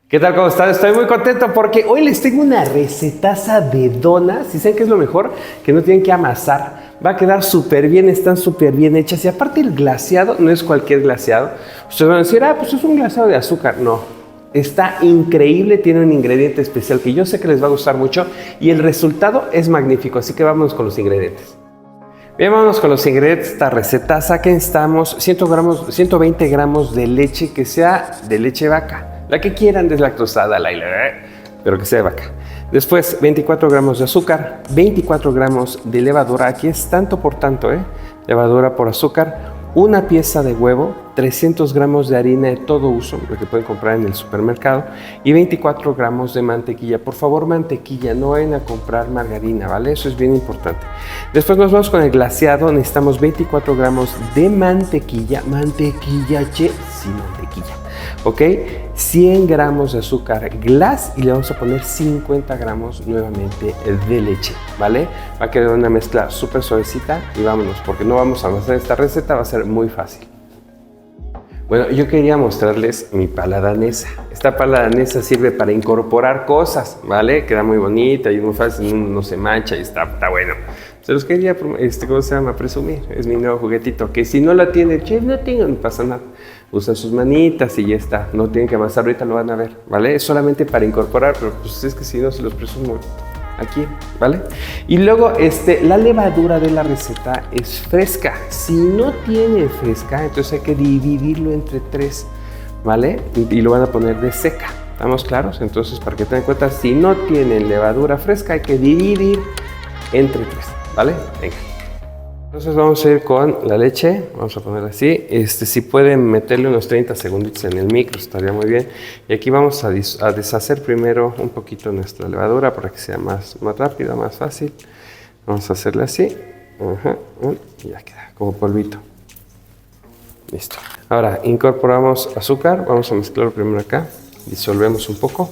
¿Qué tal? ¿Cómo están? Estoy muy contento porque hoy les tengo una recetaza de donas. ¿Y saben qué es lo mejor? Que no tienen que amasar. Va a quedar súper bien, están súper bien hechas. Y aparte el glaseado no es cualquier glaseado. Ustedes van a decir, pues es un glaseado de azúcar. No, está increíble, tiene un ingrediente especial que yo sé que les va a gustar mucho. Y el resultado es magnífico, así que vámonos con los ingredientes. Bien, vámonos con los ingredientes de esta receta. Saquen, 120 gramos de leche que sea de leche vaca. La que quieran, deslactosada, pero que sea de vaca. Después, 24 gramos de azúcar, 24 gramos de levadura. Aquí es tanto por tanto, levadura por azúcar. Una pieza de huevo, 300 gramos de harina de todo uso, lo que pueden comprar en el supermercado, y 24 gramos de mantequilla. Por favor, mantequilla, no vayan a comprar margarina, ¿vale? Eso es bien importante. Después nos vamos con el glaseado. Necesitamos 24 gramos de mantequilla, sin mantequilla, ¿ok? 100 gramos de azúcar glass y le vamos a poner 50 gramos nuevamente de leche, ¿vale? Va a quedar una mezcla súper suavecita y vámonos, porque no vamos a hacer esta receta, va a ser muy fácil. Bueno, yo quería mostrarles mi pala danesa. Esta pala danesa sirve para incorporar cosas, ¿vale? Queda muy bonita y muy fácil, no se mancha y está bueno. Se los quería, ¿cómo se llama? Presumir. Es mi nuevo juguetito, que si no lo tiene, no pasa nada. Usan sus manitas y ya está. No tienen que amasar, ahorita lo van a ver, ¿vale? Es solamente para incorporar, pero pues es que si no se los presumo aquí, ¿vale? Y luego, la levadura de la receta es fresca. Si no tiene fresca, entonces hay que dividirlo entre 3, ¿vale? Y lo van a poner de seca. ¿Estamos claros? Entonces, para que tengan en cuenta, si no tienen levadura fresca, hay que dividir entre 3, ¿vale? Venga. Entonces vamos a ir con la leche, vamos a ponerla así. Si pueden meterle unos 30 segunditos en el micro, estaría muy bien. Y aquí vamos a deshacer primero un poquito nuestra levadura para que sea más rápida, más fácil. Vamos a hacerle así. Y ya queda como polvito. Listo. Ahora incorporamos azúcar, vamos a mezclarlo primero acá. Disolvemos un poco.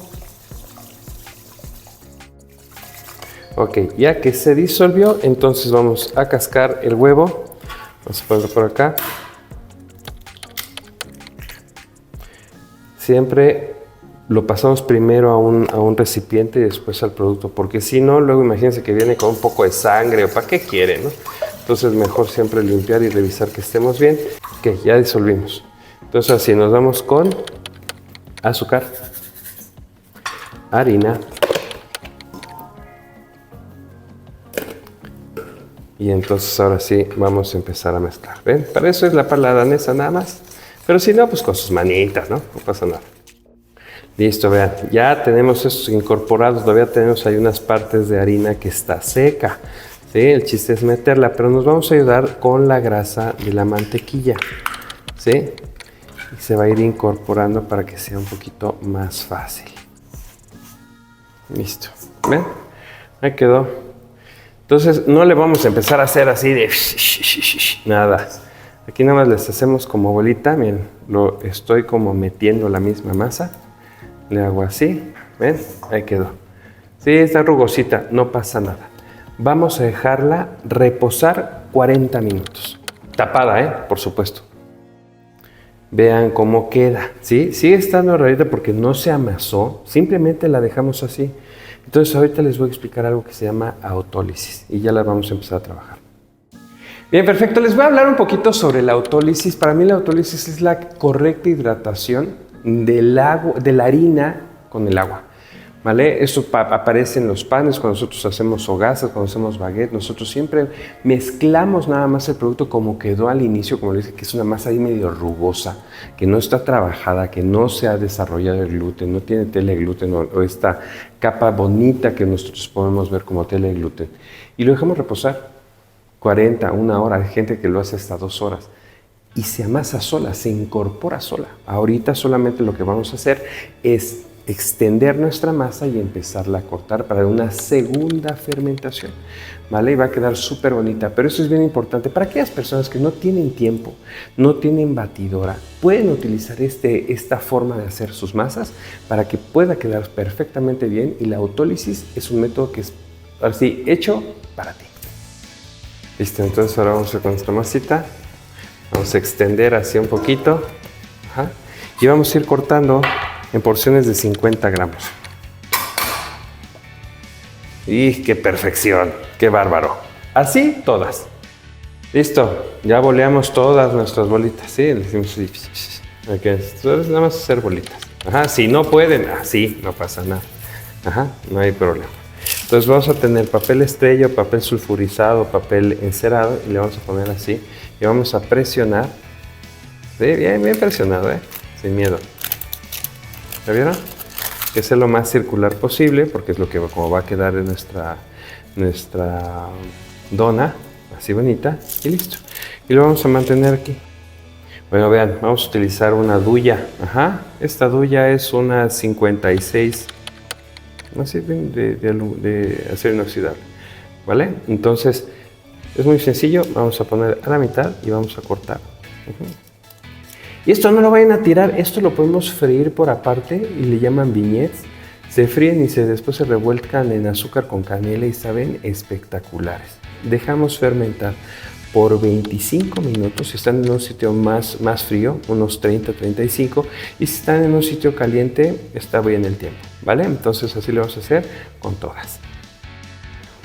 Ok, ya que se disolvió, entonces vamos a cascar el huevo. Vamos a ponerlo por acá. Siempre lo pasamos primero a un recipiente y después al producto, porque si no, luego imagínense que viene con un poco de sangre o para qué quieren, ¿no? Entonces mejor siempre limpiar y revisar que estemos bien. Ok, ya disolvimos. Entonces así nos vamos con azúcar, harina, y entonces ahora sí vamos a empezar a mezclar. ¿Ven? Para eso es la pala danesa nada más. Pero si no, pues con sus manitas, ¿no? No pasa nada. Listo, vean. Ya tenemos estos incorporados. Todavía tenemos ahí unas partes de harina que está seca. ¿Sí? El chiste es meterla, pero nos vamos a ayudar con la grasa de la mantequilla. ¿Sí? Y se va a ir incorporando para que sea un poquito más fácil. Listo. ¿Ven? Ahí quedó. Entonces no le vamos a empezar a hacer así de nada. Aquí nada más les hacemos como bolita. Miren, lo estoy como metiendo la misma masa. Le hago así. ¿Ven? Ahí quedó. Sí, está rugosita, no pasa nada. Vamos a dejarla reposar 40 minutos. Tapada, por supuesto. Vean cómo queda. ¿Sí? Sigue estando rarita porque no se amasó. Simplemente la dejamos así. Entonces ahorita les voy a explicar algo que se llama autólisis y ya la vamos a empezar a trabajar. Bien, perfecto. Les voy a hablar un poquito sobre la autólisis. Para mí la autólisis es la correcta hidratación de la harina con el agua, ¿vale? Esto aparece en los panes cuando nosotros hacemos hogazas, cuando hacemos baguette. Nosotros siempre mezclamos nada más el producto como quedó al inicio, como les dije, que es una masa ahí medio rugosa, que no está trabajada, que no se ha desarrollado el gluten, no tiene tela de gluten o esta capa bonita que nosotros podemos ver como tela de gluten. Y lo dejamos reposar 40, 1 hora. Hay gente que lo hace hasta 2 horas. Y se amasa sola, se incorpora sola. Ahorita solamente lo que vamos a hacer es extender nuestra masa y empezarla a cortar para una segunda fermentación, ¿vale? Y va a quedar súper bonita, pero eso es bien importante. Para aquellas personas que no tienen tiempo, no tienen batidora, pueden utilizar esta forma de hacer sus masas para que pueda quedar perfectamente bien, y la autólisis es un método que es así, hecho para ti. Listo, entonces ahora vamos a ir con nuestra masita, vamos a extender así un poquito, y vamos a ir cortando en porciones de 50 gramos. ¡Y qué perfección! ¡Qué bárbaro! Así todas. Listo, ya boleamos todas nuestras bolitas, ¿sí? Le decimos así. Aquí es nada más hacer bolitas. Ajá, si no pueden, así, no pasa nada. Ajá, no hay problema. Entonces vamos a tener papel estrella, papel sulfurizado, papel encerado y le vamos a poner así y vamos a presionar. ¿Sí? Bien, bien presionado, sin miedo. ¿Ya vieron? Que sea lo más circular posible porque es lo que como va a quedar en nuestra dona, así bonita y listo. Y lo vamos a mantener aquí. Bueno, vean, vamos a utilizar una duya. Ajá, esta duya es una 56 así de acero inoxidable, ¿vale? Entonces, es muy sencillo. Vamos a poner a la mitad y vamos a cortar. Y esto no lo vayan a tirar, esto lo podemos freír por aparte y le llaman beignets. Se fríen y después se revuelcan en azúcar con canela y saben espectaculares. Dejamos fermentar por 25 minutos si están en un sitio más frío, unos 30-35, y si están en un sitio caliente está bien el tiempo, ¿vale? Entonces así lo vamos a hacer con todas.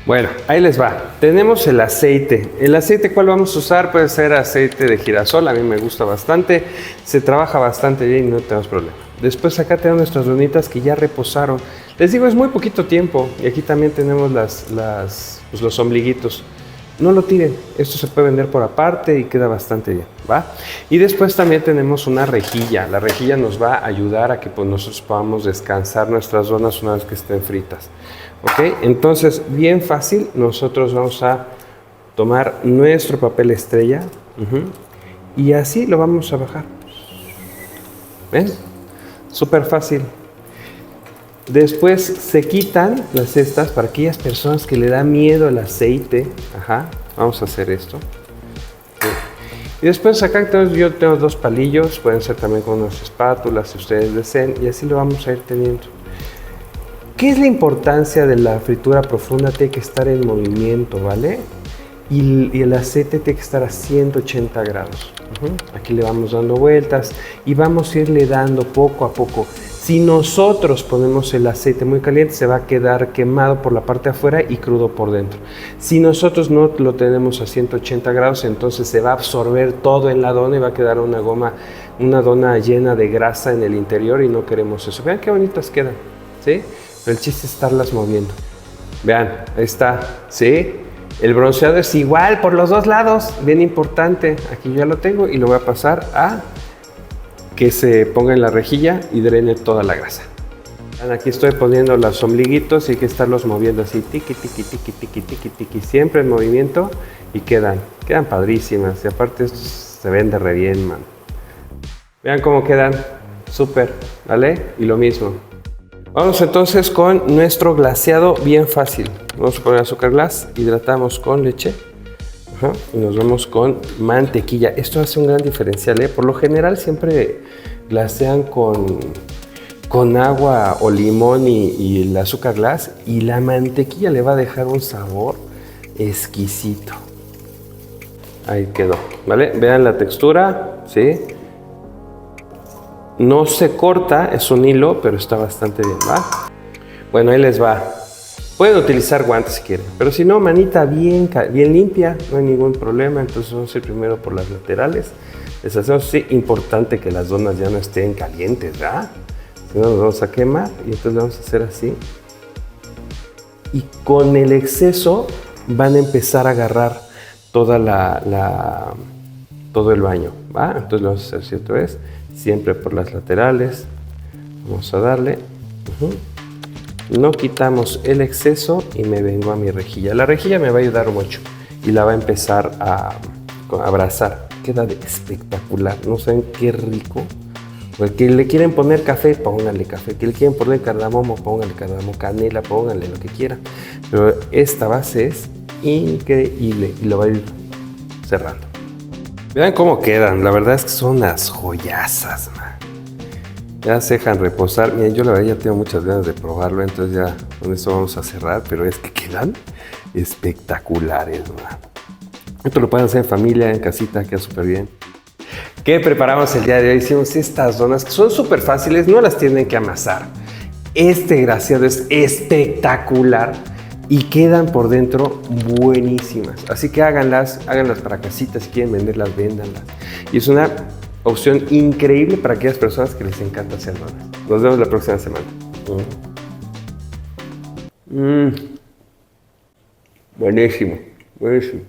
Bueno, ahí les va. Tenemos el aceite. ¿El aceite cuál vamos a usar? Puede ser aceite de girasol, a mí me gusta bastante, se trabaja bastante bien y no tenemos problema. Después acá tenemos nuestras donitas que ya reposaron. Les digo, es muy poquito tiempo y aquí también tenemos los ombliguitos. No lo tiren, esto se puede vender por aparte y queda bastante bien, ¿va? Y después también tenemos una rejilla. La rejilla nos va a ayudar a que pues, nosotros podamos descansar nuestras donas una vez que estén fritas. ¿Ok? Entonces, bien fácil, nosotros vamos a tomar nuestro papel estrella y así lo vamos a bajar. ¿Ven? Súper fácil. Después se quitan las cestas para aquellas personas que le da miedo el aceite. Ajá, vamos a hacer esto. Y después acá yo tengo dos palillos, pueden ser también con unas espátulas si ustedes deseen, y así lo vamos a ir teniendo. ¿Qué es la importancia de la fritura profunda? Tiene que estar en movimiento, ¿vale? Y el aceite tiene que estar a 180 grados. Aquí le vamos dando vueltas y vamos a irle dando poco a poco. Si nosotros ponemos el aceite muy caliente, se va a quedar quemado por la parte de afuera y crudo por dentro. Si nosotros no lo tenemos a 180 grados, entonces se va a absorber todo en la dona y va a quedar una dona llena de grasa en el interior y no queremos eso. Vean qué bonitas quedan, ¿sí? Pero el chiste es estarlas moviendo. Vean, ahí está, ¿sí? El bronceado es igual por los dos lados, bien importante. Aquí ya lo tengo y lo voy a pasar a que se ponga en la rejilla y drene toda la grasa. Aquí estoy poniendo los ombliguitos y hay que estarlos moviendo así, tiqui, tiqui, tiqui, tiqui, tiqui, tiqui, siempre en movimiento y quedan padrísimas. Y aparte estos se vende re bien, man. Vean cómo quedan, súper, ¿vale? Y lo mismo. Vamos entonces con nuestro glaseado bien fácil. Vamos a poner azúcar glass, hidratamos con leche. Y nos vamos con mantequilla. Esto hace un gran diferencial, ¿eh? Por lo general siempre glasean con agua o limón y el azúcar glass, y la mantequilla le va a dejar un sabor exquisito. Ahí quedó, ¿vale? Vean la textura, ¿sí? No se corta, es un hilo, pero está bastante bien, ¿va? Bueno, ahí les va. Pueden utilizar guantes si quieren, pero si no, manita bien limpia, no hay ningún problema. Entonces vamos a ir primero por las laterales. Les hacemos así, importante que las donas ya no estén calientes, ¿verdad? Si no, nos vamos a quemar y entonces vamos a hacer así. Y con el exceso van a empezar a agarrar toda todo el baño, ¿va? Entonces lo vamos a hacer así otra vez, siempre por las laterales. Vamos a darle. No quitamos el exceso y me vengo a mi rejilla. La rejilla me va a ayudar mucho y la va a empezar a abrazar. Queda espectacular, no saben qué rico. Porque le quieren poner café, pónganle café. Que le quieren poner cardamomo, pónganle cardamomo, canela, pónganle lo que quieran. Pero esta base es increíble y lo va a ir cerrando. Vean cómo quedan, la verdad es que son unas joyasas, man. Ya se dejan reposar. Miren, yo la verdad ya tengo muchas ganas de probarlo, entonces ya con esto vamos a cerrar, pero es que quedan espectaculares, man. Esto lo pueden hacer en familia, en casita, queda súper bien. ¿Qué preparamos el día de hoy? Hicimos estas donas que son súper fáciles, no las tienen que amasar. Este glaseado es espectacular y quedan por dentro buenísimas. Así que háganlas para casita, si quieren venderlas, véndanlas. Y es una opción increíble para aquellas personas que les encanta hacer donas. Nos vemos la próxima semana. Buenísimo, buenísimo.